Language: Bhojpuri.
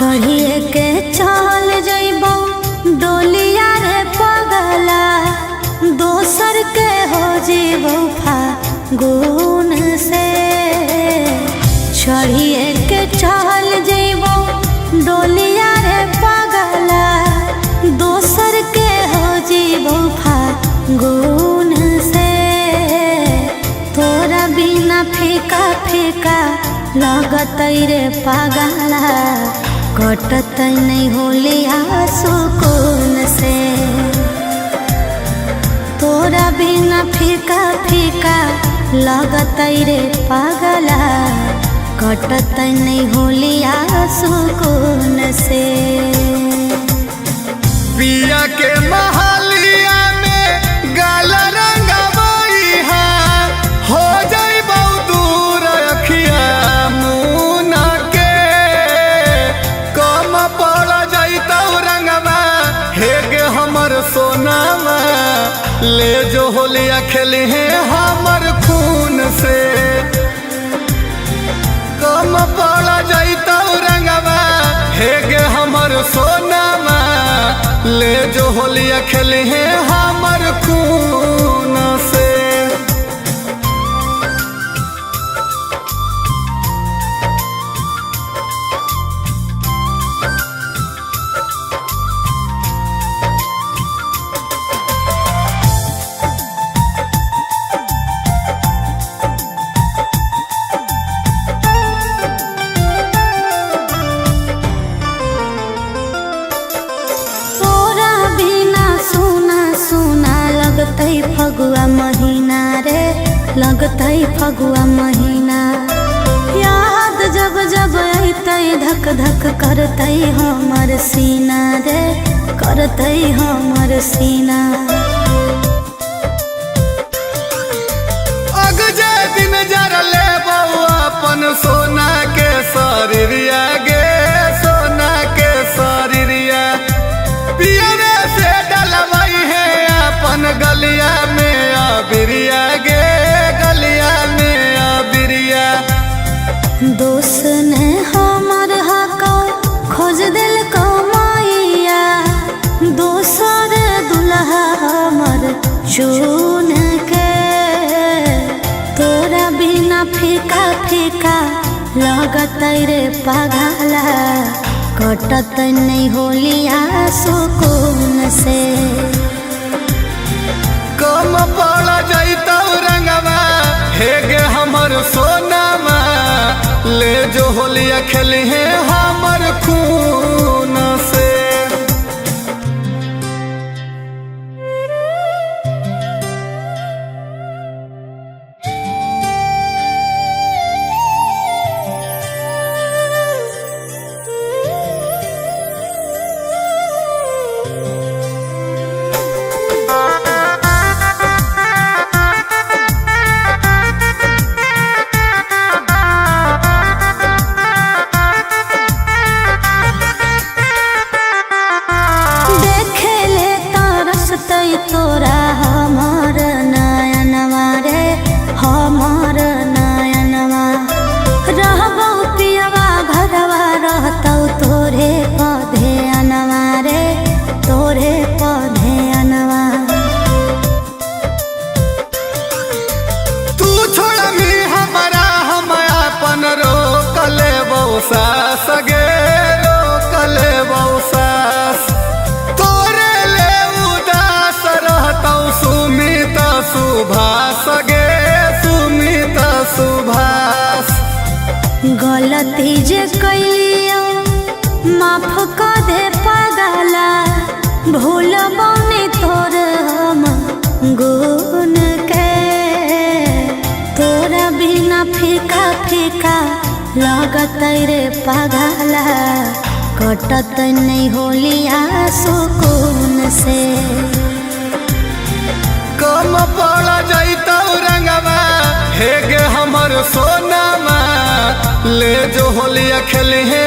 चढ़िए के चल जइबो डोलिया रे पगला, दोसर के हो जीबो फागुन से। चढ़िए के चल जइबो डोलिया रे पगला, दोसर के हो जीबो फागुन से। तोरा बिना फीका फीका लगत रे पागला, कटत नहीं होलिया सुकून से। तोरा बिना फीका फीका लगत रे पागला, कटत नहीं होलिया सुकून से। पिया के महलिया में गाल रंगवइहा, हो जाइबौ दूर अखिया मुना के। कम पड़ जइतौ रंगवा हेगे हमर सोनावा, ले जो होलिया खेली है हमर खून से। कम पड़ जइतौ रंगवा हेगे हमर सोनावा, ले जो होलिया खेली है हमर खून से। लगतै फगुआ महीना रे, लगतै फगुआ महीना। याद जब जब अइतै धक धक करतै हमर सीना रे, करतै हमर सीना। अग जे दिन जर ले बउआ अपन सोना के शरीरिया गे, सोना के शरीरिया। पियरे से डलवई है अपन गलिया में अबिरिया गे, गलिया में अबिरिया। दोस्त ने हमर हको खोज दिल कमाइया, दोसर दुल्हा हमर चुन के। तोरा बिना फीका फीका लगत रे पागला, कटत नहीं होलिया सुकून से। कम पड़ जइतौ रंगवा हेगे हमर सोनावा, ले जो होलिया खेली है हमर खून से। तोरा हमर नयनवा रे, हमर नयनवा। रहबौ पियवा घरवा रहतौ तोरे पौधे अनवा रे, तोरे पौधे अनवा। तू छोड़मी हमारा हम अपन रोक लेबौ सास गे, रोक लेबौ सास। सुमित सुभाष गे, सुमित सुभाष। गलती जे कैलियो माफ क दे पागला, भूलबौ नहीं तोर हम गुण के। तोरा बिना फीका फीका लगत रे पागला, कटत नहीं होलिया सुकून से। कम पड़ जइतौ रंगवा हेगे हमर सोनावा, ले जो होलिया खेली है